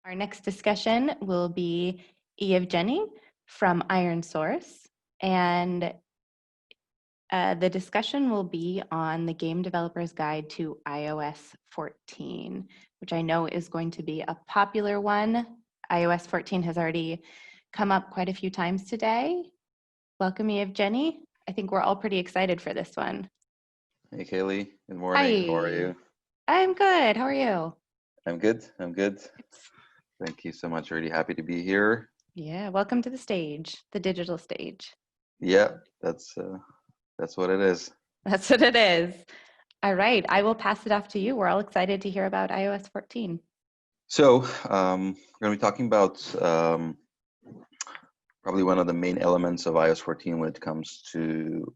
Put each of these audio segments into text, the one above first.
Our next discussion will be Yevgeny from ironSource, and the discussion will be on the Game Developer's Guide to iOS 14, which I know is going to be a popular one. iOS 14 has already come up quite a few times today. Welcome, Yevgeny. I think we're all pretty excited for this one. Hey, Kaylee. Good morning. How are you? I'm good. How are you? I'm good. Thank you so much. Really happy to be here. Yeah, welcome to the stage, the digital stage. Yeah, that's what it is. That's what it is. All right, I will pass it off to you. We're all excited to hear about iOS 14. So we're going to be talking about probably one of the main elements of iOS 14 when it comes to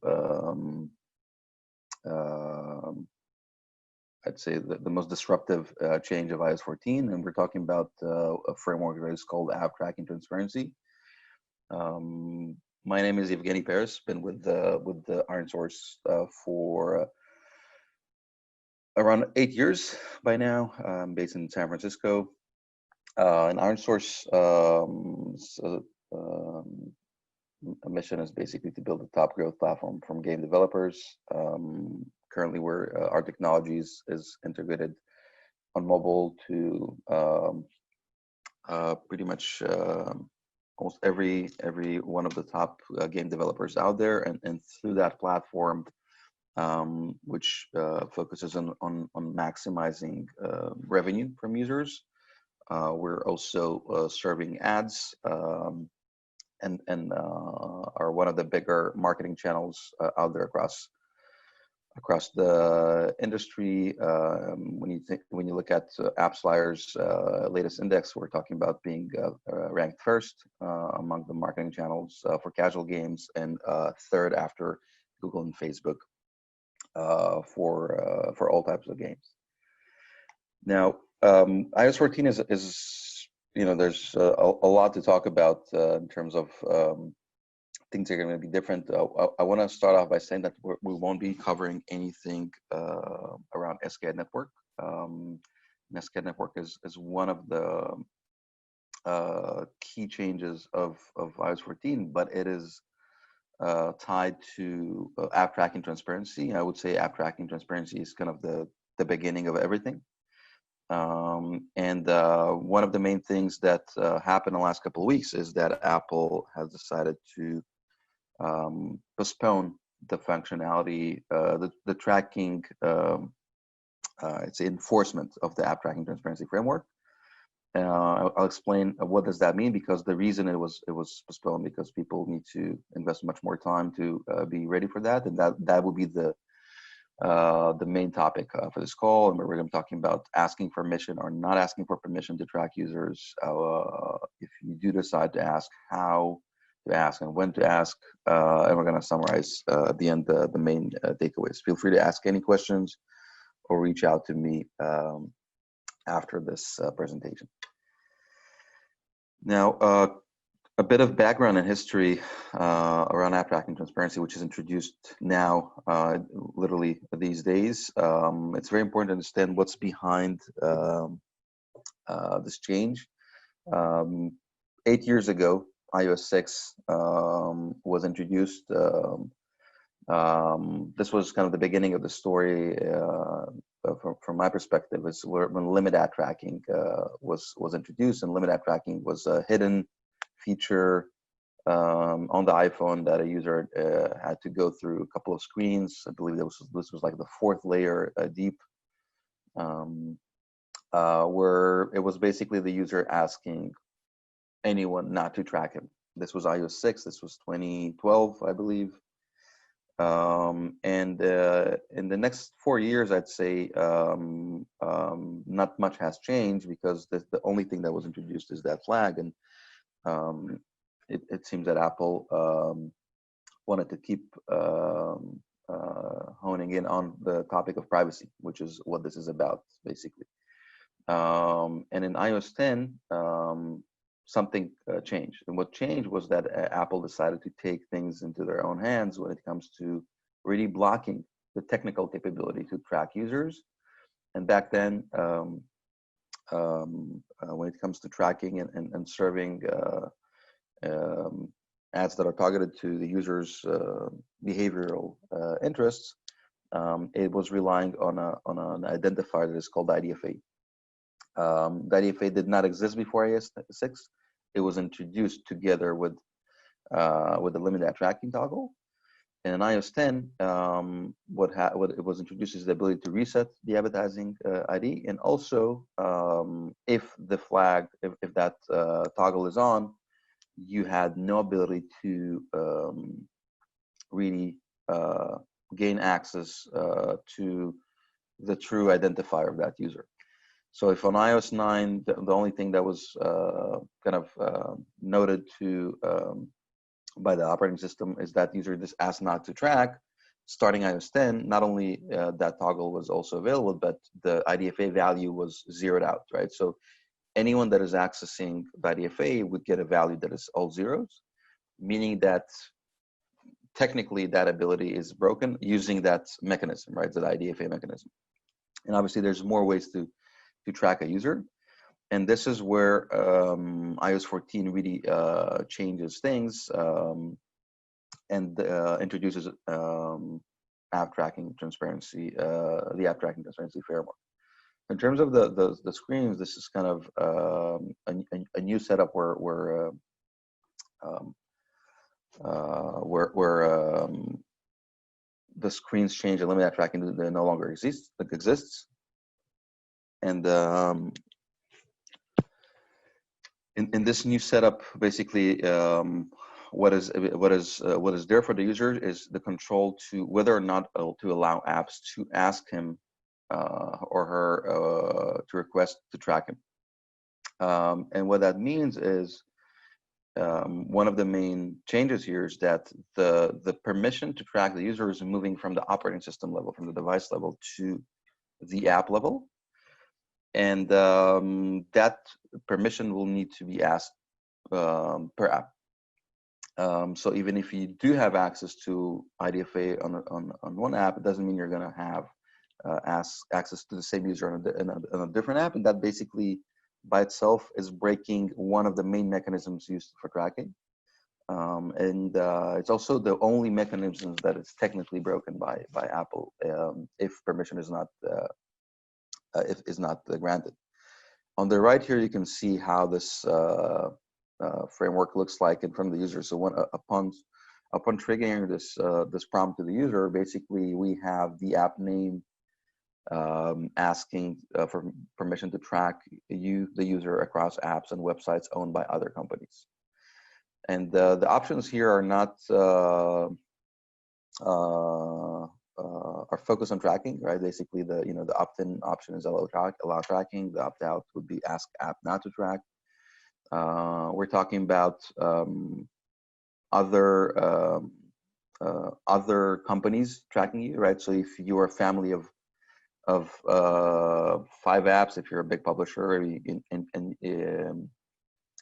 I'd say the most disruptive change of iOS 14, and we're talking about a framework that is called App Tracking Transparency. My name is Yevgeny Peres. Been with the ironSource for around 8 years by now. I'm based in San Francisco. And ironSource a mission is basically to build a top growth platform from game developers. Currently, our technologies is integrated on mobile to pretty much almost every one of the top game developers out there, and through that platform, which focuses on maximizing revenue from users. We're also serving ads and are one of the bigger marketing channels out there across the industry. When you look at AppsFlyer's latest index, we're talking about being ranked first among the marketing channels for casual games, and third after Google and Facebook for all types of games. Now, iOS 14 is there's a lot to talk about in terms of things are going to be different. I want to start off by saying that we won't be covering anything around SKAd network. SKAd network is one of the key changes of iOS 14, but it is tied to app tracking transparency. I would say app tracking transparency is kind of the beginning of everything. One of the main things that happened in the last couple of weeks is that Apple has decided to postpone the functionality, the tracking, it's the enforcement of the app tracking transparency framework. I'll explain what does that mean, because the reason it was postponed because people need to invest much more time to be ready for that, and that will be the main topic for this call. And we're going to be talking about asking permission or not asking for permission to track users. If you do decide to ask, how to ask and when to ask, and we're going to summarize at the end the main takeaways. Feel free to ask any questions or reach out to me after this presentation. Now, a bit of background and history around app tracking transparency, which is introduced now, literally these days. It's very important to understand what's behind this change. 8 years ago, iOS 6 was introduced. This was kind of the beginning of the story from my perspective, is when limit ad tracking was introduced, and limit ad tracking was a hidden feature on the iPhone that a user had to go through a couple of screens. I believe this was like the fourth layer deep, where it was basically the user asking anyone not to track him. This was iOS 6. This was 2012, I believe. And in the next 4 years, I'd say not much has changed, because the only thing that was introduced is that flag, and it seems that Apple wanted to keep honing in on the topic of privacy, which is what this is about, basically. And in iOS 10, something changed. And what changed was that Apple decided to take things into their own hands when it comes to really blocking the technical capability to track users. And back then, when it comes to tracking and serving ads that are targeted to the user's behavioral interests. It was relying on an identifier that is called IDFA. The IDFA did not exist before iOS 6. It was introduced together with the limited app tracking toggle. And in iOS 10, what it was introduced is the ability to reset the advertising ID, and also if the flag, if that toggle is on, you had no ability to really gain access to the true identifier of that user. So if on iOS 9, the only thing that was kind of noted to by the operating system is that user is asked not to track, starting iOS 10, not only that toggle was also available, but the IDFA value was zeroed out, right? So anyone that is accessing the IDFA would get a value that is all zeros, meaning that technically that ability is broken using that mechanism, right? The IDFA mechanism. And obviously there's more ways to track a user. And this is where iOS 14 really changes things and introduces app tracking transparency, the app tracking transparency framework. In terms of the screens, this is kind of a new setup where the screens change and limit app tracking no longer exists. And in this new setup, basically, what is there for the user is the control to whether or not to allow apps to ask him or her to request to track him. And what that means is one of the main changes here is that the permission to track the user is moving from the operating system level, from the device level, to the app level. And that permission will need to be asked per app. So even if you do have access to IDFA on one app, it doesn't mean you're going to have access to the same user on a different app. And that basically by itself is breaking one of the main mechanisms used for tracking. And it's also the only mechanism that is technically broken by Apple if permission is not granted. On the right here, you can see how this framework looks like in front of the user. So upon triggering this prompt to the user, basically we have the app name asking for permission to track the user across apps and websites owned by other companies. And the options here are not are focused on tracking, right? Basically, the opt-in option is allow tracking. The opt-out would be ask app not to track. We're talking about other companies tracking you, right? So if you're a family of 5 apps, if you're a big publisher and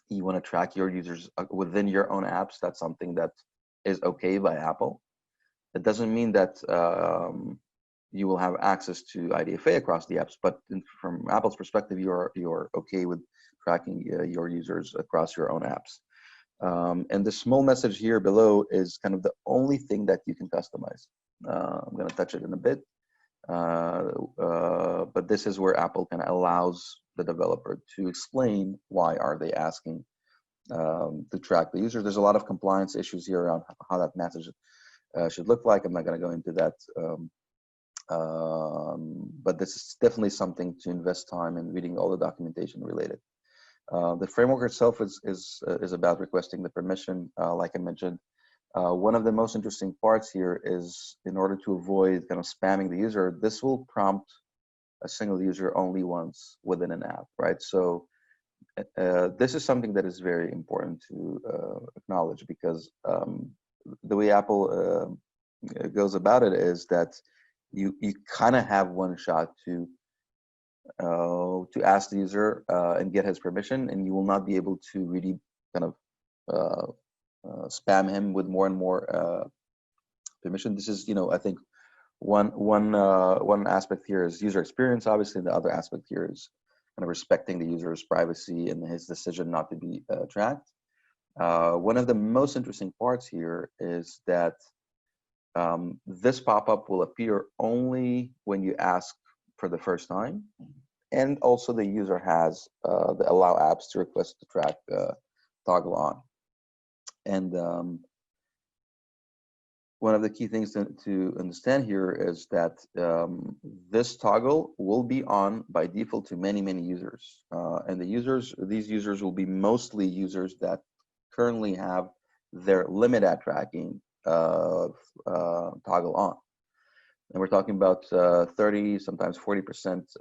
you want to track your users within your own apps, that's something that is okay by Apple. It doesn't mean that you will have access to IDFA across the apps, but from Apple's perspective, you're okay with tracking your users across your own apps. And the small message here below is kind of the only thing that you can customize. I'm going to touch it in a bit, but this is where Apple kind of allows the developer to explain why are they asking to track the user. There's a lot of compliance issues here around how that message should look like. I'm not going to go into that, but this is definitely something to invest time in reading all the documentation related. The framework itself is about requesting the permission. Like I mentioned, one of the most interesting parts here is in order to avoid kind of spamming the user, this will prompt a single user only once within an app, right? So this is something that is very important to acknowledge, because the way Apple goes about it is that you kind of have one shot to ask the user and get his permission, and you will not be able to really kind of spam him with more and more permission. This is, I think one aspect here is user experience. Obviously, the other aspect here is kind of respecting the user's privacy and his decision not to be tracked. One of the most interesting parts here is that this pop-up will appear only when you ask for the first time, and also the user has the allow apps to request to track toggle on. And one of the key things to understand here is that this toggle will be on by default to many users, and these users will be mostly users that currently have their limit ad tracking toggle on. And we're talking about 30, sometimes 40%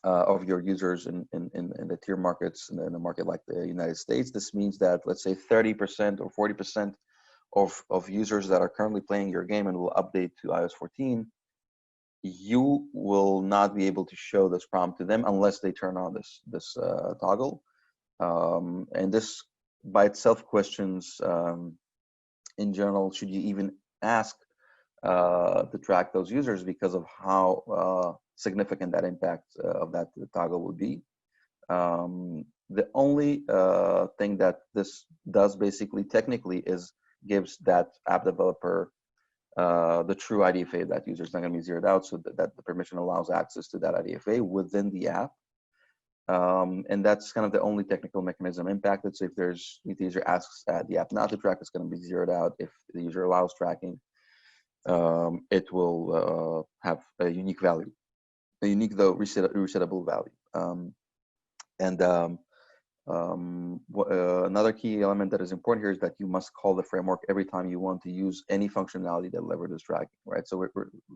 of your users in the tier markets, in a market like the United States. This means that, let's say, 30% or 40% of users that are currently playing your game and will update to iOS 14, you will not be able to show this prompt to them unless they turn on this toggle. And this by itself questions, in general, should you even ask to track those users because of how significant that impact of that toggle would be. The only thing that this does basically technically is gives that app developer the true IDFA. That user is not going to be zeroed out, so that the permission allows access to that IDFA within the app. And that's kind of the only technical mechanism impacted. So if the user asks the app not to track, it's going to be zeroed out. If the user allows tracking, it will have a unique value, a unique though resettable value. Another key element that is important here is that you must call the framework every time you want to use any functionality that leverages tracking, right? So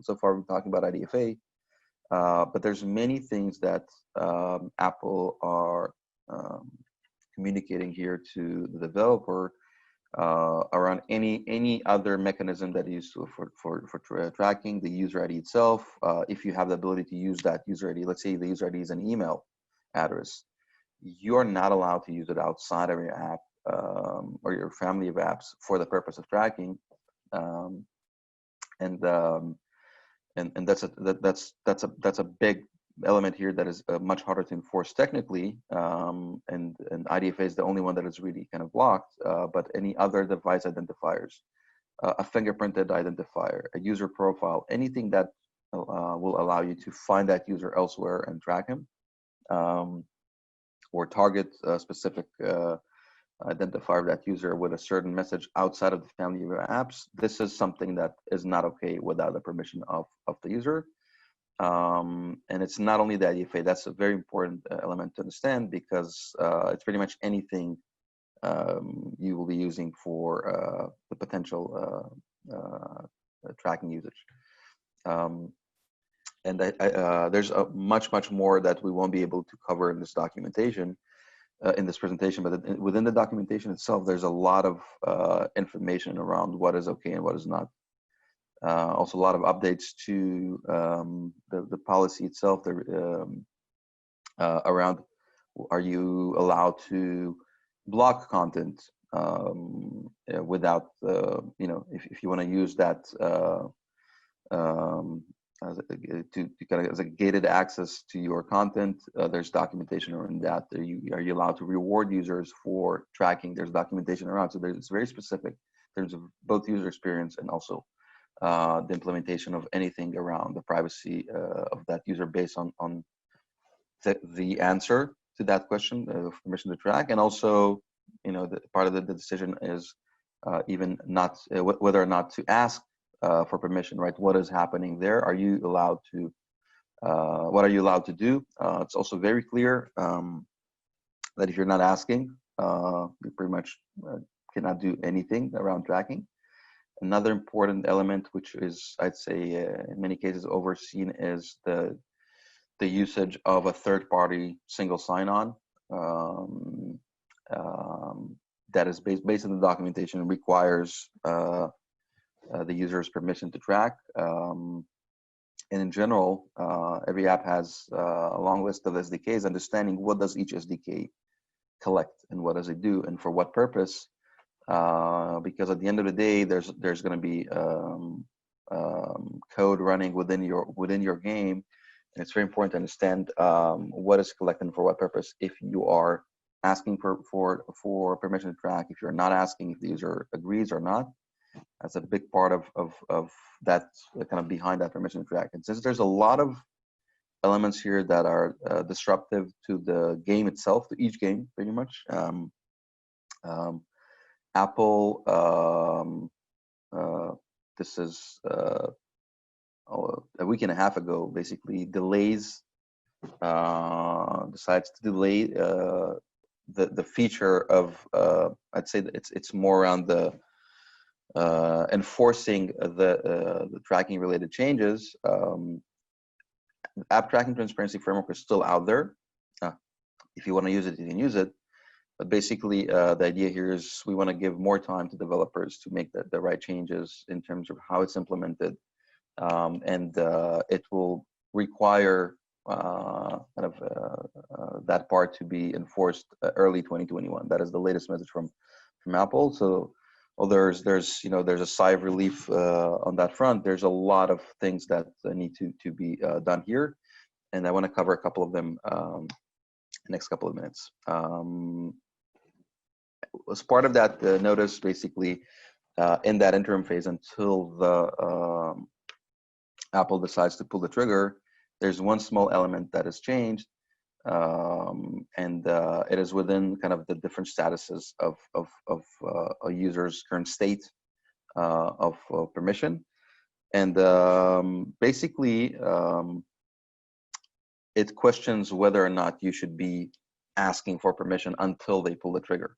so far we're talking about IDFA, but there's many things that Apple are communicating here to the developer around any other mechanism that is used for tracking the user ID itself. If you have the ability to use that user ID, let's say the user ID is an email address, you're not allowed to use it outside of your app or your family of apps for the purpose of tracking, and that's a big element here that is much harder to enforce technically, and IDFA is the only one that is really kind of blocked, but any other device identifiers, a fingerprinted identifier, a user profile, anything that will allow you to find that user elsewhere and track him, or target a specific identifier of that user with a certain message outside of the family of apps. This is something that is not okay without the permission of the user. And it's not only the IDFA, that's a very important element to understand, because it's pretty much anything you will be using for the potential tracking usage. And there's much more that we won't be able to cover in this documentation, in this presentation, but within the documentation itself, there's a lot of information around what is okay and what is not. Also, a lot of updates to the policy itself around, are you allowed to block content without, if you want to use that as a gated access to your content, there's documentation around that. Are you allowed to reward users for tracking? There's documentation around. So it's very specific in terms of both user experience and also the implementation of anything around the privacy of that user based on the answer to that question of permission to track. And also, the part of the decision is even not whether or not to ask for permission, right? What is happening there? Are you allowed to? What are you allowed to do? It's also very clear that if you're not asking, you pretty much cannot do anything around tracking. Another important element, which is, I'd say, in many cases overseen, is the usage of a third-party single sign-on that is based on the documentation and requires the user's permission to track. And in general, every app has a long list of SDKs, understanding what does each SDK collect and what does it do and for what purpose. Because at the end of the day, there's going to be code running within your game It's very important to understand what is collected and for what purpose. If you are asking for permission to track, if you're not asking, if the user agrees or not, that's a big part of that kind of behind that permission to track. And since there's a lot of elements here that are disruptive to the game itself, to each game, pretty much. Apple, this is a week and a half ago, basically decides to delay the feature of, I'd say that it's more around the enforcing the tracking related changes. App tracking transparency framework is still out there. If you want to use it, you can use it. But basically, the idea here is we want to give more time to developers to make the right changes in terms of how it's implemented. And it will require that part to be enforced early 2021. That is the latest message from Apple. So, well, there's a sigh of relief on that front. There's a lot of things that need to be done here, and I want to cover a couple of them next couple of minutes. As part of that notice, basically, in that interim phase until the Apple decides to pull the trigger, there's one small element that has changed, and it is within kind of the different statuses of a user's current state of permission. And basically, it questions whether or not you should be asking for permission until they pull the trigger.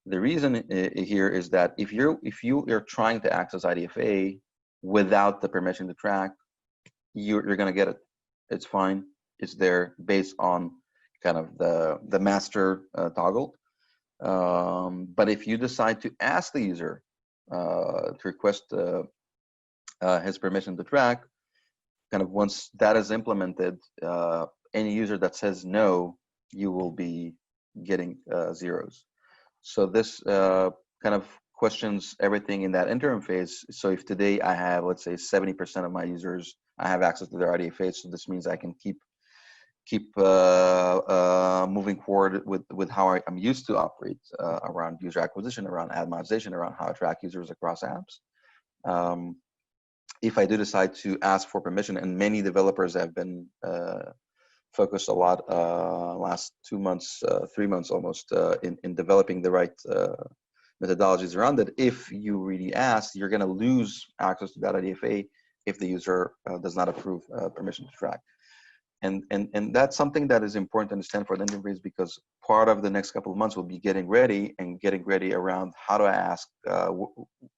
The reason here is that if you are trying to access IDFA without the permission to track, you're going to get it. It's fine. It's there based on kind of the master toggle. But if you decide to ask the user to request his permission to track, kind of once that is implemented, any user that says no, you will be getting zeros. So this kind of questions everything in that interim phase. So if today I have, let's say, 70% of my users, I have access to their IDFA, so this means I can keep moving forward with how I'm used to operate around user acquisition, around ad monetization, around how I track users across apps. If I do decide to ask for permission, and many developers have been focused a lot last 2 months, 3 months almost in developing the right methodologies around it. If you really ask, you're going to lose access to that IDFA if the user does not approve permission to track. And that's something that is important to understand for the interface, because part of the next couple of months will be getting ready around how do I ask,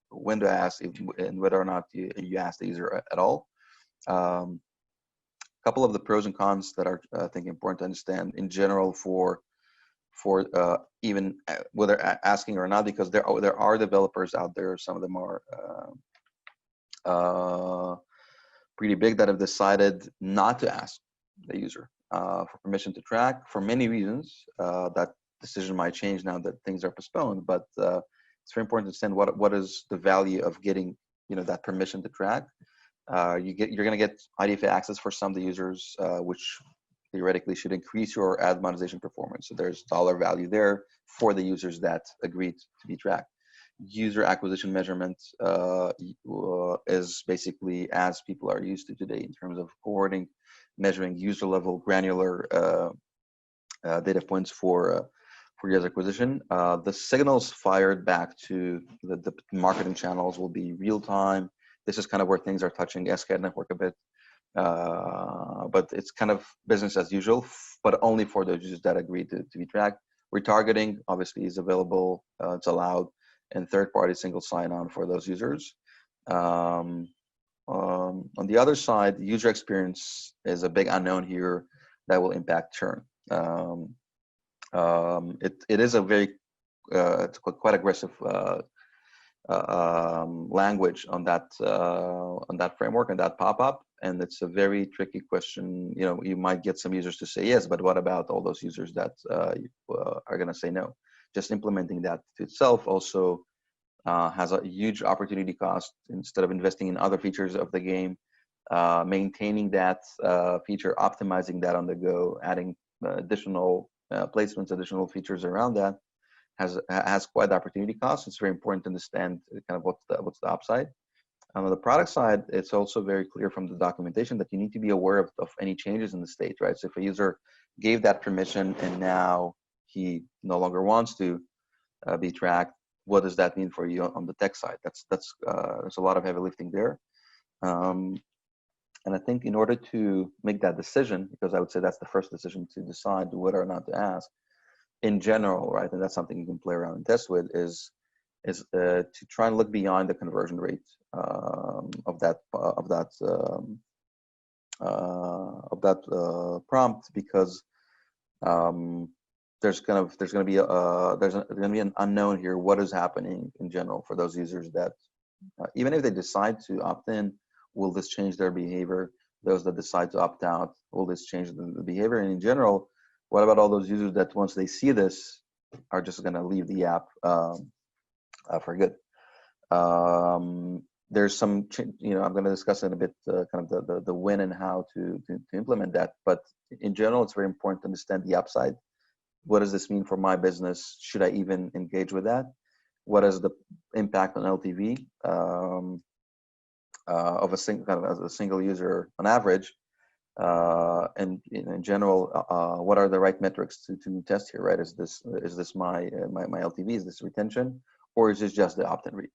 when to ask, and whether or not you ask the user at all. Couple of the pros and cons that are I think important to understand in general for even whether asking or not, because there are developers out there. Some of them are pretty big that have decided not to ask the user for permission to track for many reasons. That decision might change now that things are postponed, but it's very important to understand what is the value of getting that permission to track. You're going to get IDFA access for some of the users, which theoretically should increase your ad monetization performance. So there's dollar value there for the users that agreed to be tracked. User acquisition measurement is basically as people are used to today in terms of cohorting, measuring user level granular data points for user acquisition. The signals fired back to the marketing channels will be real time. This is kind of where things are touching SCAD network a bit, but it's kind of business as usual, but only for those users that agree to be tracked. Retargeting obviously is available, it's allowed, and third-party single sign-on for those users. On the other side, user experience is a big unknown here that will impact churn. It is a very it's quite aggressive language on that framework and that pop-up, and it's a very tricky question. You might get some users to say yes, but what about all those users that are going to say no? Just implementing that to itself also has a huge opportunity cost. Instead of investing in other features of the game, maintaining that feature, optimizing that on the go, adding additional placements, additional features around that has quite the opportunity cost. It's very important to understand kind of what's the upside. On the product side, it's also very clear from the documentation that you need to be aware of any changes in the state, right? So if a user gave that permission and now he no longer wants to be tracked, what does that mean for you on the tech side? There's a lot of heavy lifting there. And I think in order to make that decision, because I would say that's the first decision to decide whether or not to ask, in general, right, and that's something you can play around and test with, is to try and look beyond the conversion rate of that prompt, because there's going to be an unknown here. What is happening in general for those users that even if they decide to opt in, will this change their behavior? Those that decide to opt out, will this change the behavior? And in general, what about all those users that once they see this are just going to leave the app for good? There's some, I'm going to discuss in a bit kind of the when and how to implement that. But in general, it's very important to understand the upside. What does this mean for my business? Should I even engage with that? What is the impact on LTV of a single user on average? And in general, what are the right metrics to test here? Right? Is this my LTV? Is this retention, or is this just the opt-in rate?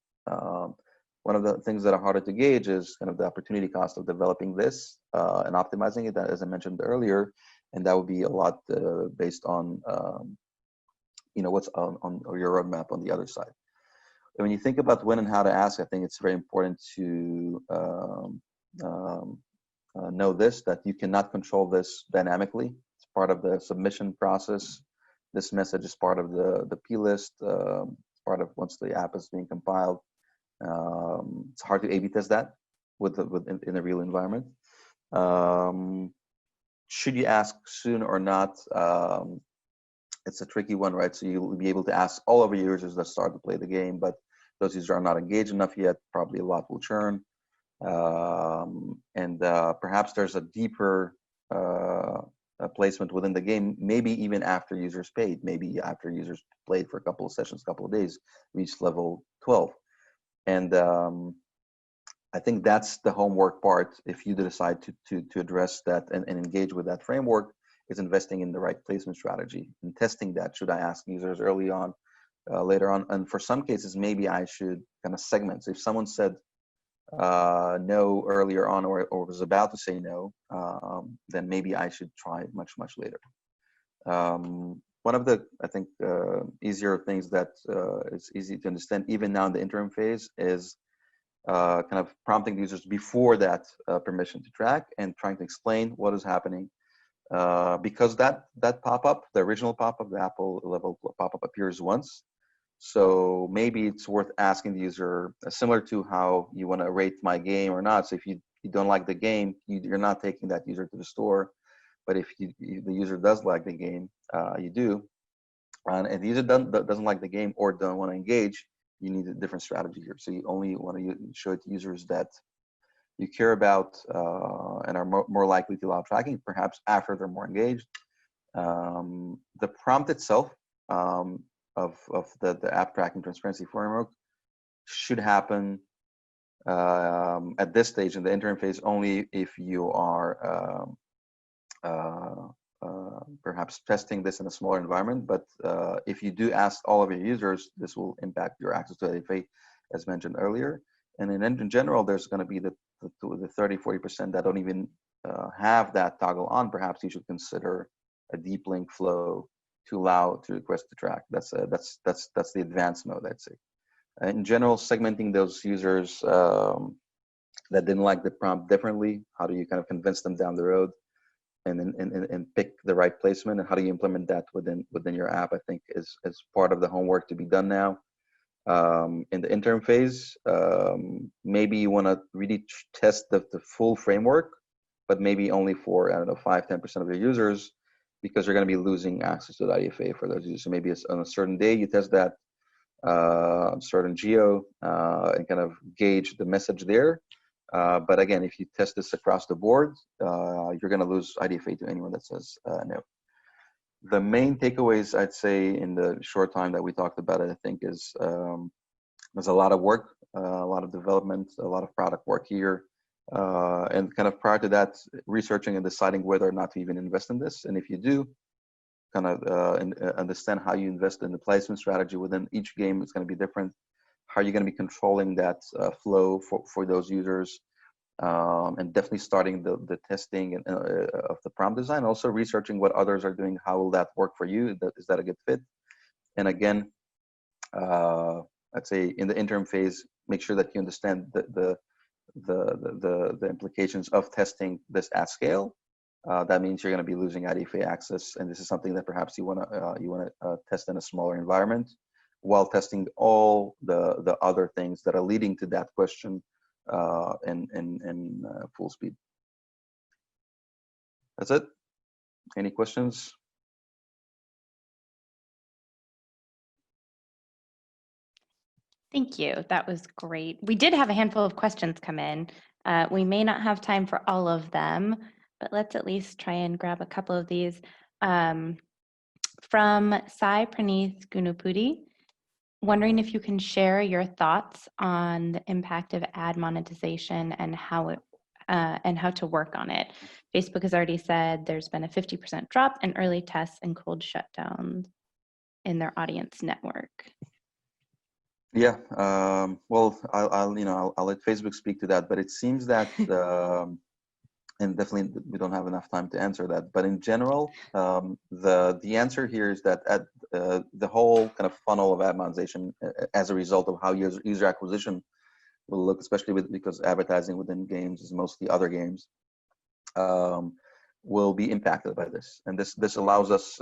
One of the things that are harder to gauge is kind of the opportunity cost of developing this and optimizing it, as I mentioned earlier, and that would be a lot based on what's on your roadmap on the other side. And when you think about when and how to ask, I think it's very important to know this, that you cannot control this dynamically. It's part of the submission process. This message is part of the P list, part of once the app is being compiled. It's hard to A/B test that in a real environment. Should you ask soon or not? It's a tricky one, right? So you'll be able to ask all of your users that start to play the game, but those users are not engaged enough yet. Probably a lot will churn. And perhaps there's a deeper placement within the game, maybe even after users paid, maybe after users played for a couple of sessions, a couple of days, reached level 12. And I think that's the homework part. If you decide to address that and engage with that framework, is investing in the right placement strategy and testing that. Should I ask users early on, later on? And for some cases, maybe I should kind of segment. So if someone said no earlier on or was about to say no, then maybe I should try much later. One of the, I think, easier things that is easy to understand even now in the interim phase is kind of prompting users before that permission to track and trying to explain what is happening. Because that pop-up, the original pop-up, the Apple level pop-up appears once. So maybe it's worth asking the user, similar to how you want to rate my game or not. So if you don't like the game, you're not taking that user to the store. But if the user does like the game, you do. And if the user doesn't like the game or don't want to engage, you need a different strategy here. So you only want to show it to users that you care about and are more likely to allow tracking, perhaps after they're more engaged. The prompt itself of the app tracking transparency framework should happen at this stage in the interim phase only if you are perhaps testing this in a smaller environment. But if you do ask all of your users, this will impact your access to AFA, as mentioned earlier. And in general, there's going to be the 30-40% that don't even have that toggle on. Perhaps you should consider a deep link flow to allow to request to track. That's the advanced mode, I'd say. In general, segmenting those users that didn't like the prompt differently. How do you kind of convince them down the road, and pick the right placement, and how do you implement that within your app? I think is part of the homework to be done now. In the interim phase, maybe you want to really test the full framework, but maybe only for, I don't know, 5-10% of your users, because you're going to be losing access to the IDFA for those users. So maybe it's on a certain day you test that certain geo and kind of gauge the message there. But again, if you test this across the board, you're going to lose IDFA to anyone that says no. The main takeaways, I'd say, in the short time that we talked about it, I think is there's a lot of work, a lot of development, a lot of product work here. And kind of prior to that, researching and deciding whether or not to even invest in this. And if you do, kind of understand how you invest in the placement strategy within each game. It's going to be different. How are you going to be controlling that flow for those users? And definitely starting the testing of the prompt design. Also researching what others are doing. How will that work for you? Is that a good fit? And again, I'd say in the interim phase, make sure that you understand the implications of testing this at scale. That means you're going to be losing IDFA access, and this is something that perhaps you want to test in a smaller environment, while testing all the other things that are leading to that question in full speed. That's it. Any questions? Thank you. That was great. We did have a handful of questions come in. We may not have time for all of them, but let's at least try and grab a couple of these. From Sai Praneeth Gunupudi, wondering if you can share your thoughts on the impact of ad monetization and how to work on it. Facebook has already said there's been a 50% drop in early tests and cold shutdowns in their audience network. Yeah, well, I'll let Facebook speak to that, but it seems that, and definitely we don't have enough time to answer that. But in general, the answer here is that the whole kind of funnel of ad monetization, as a result of how user acquisition will look, especially because advertising within games is mostly other games, will be impacted by this. And this allows us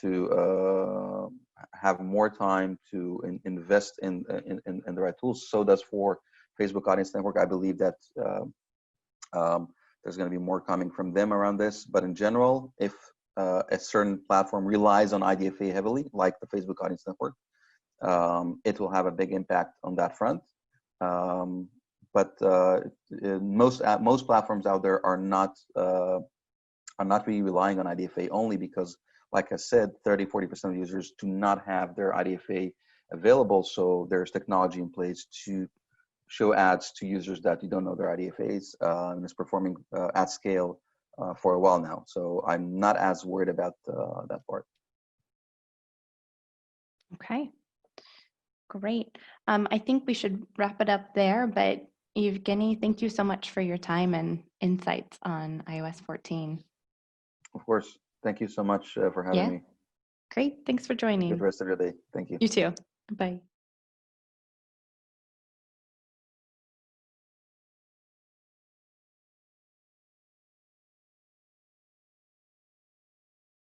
to have more time to invest in the right tools. So does for Facebook Audience Network. I believe that there's going to be more coming from them around this. But in general, if a certain platform relies on IDFA heavily, like the Facebook Audience Network, it will have a big impact on that front. But most platforms out there are not really relying on IDFA, only because, like I said, 30-40% of users do not have their IDFA available. So there's technology in place to show ads to users that you don't know their IDFAs, and it's performing at scale for a while now. So I'm not as worried about that part. Okay, great. I think we should wrap it up there, but Yevgeny, thank you so much for your time and insights on iOS 14. Of course. Thank you so much for having me. Great. Thanks for joining. Good rest of your day. Thank you. You too. Bye.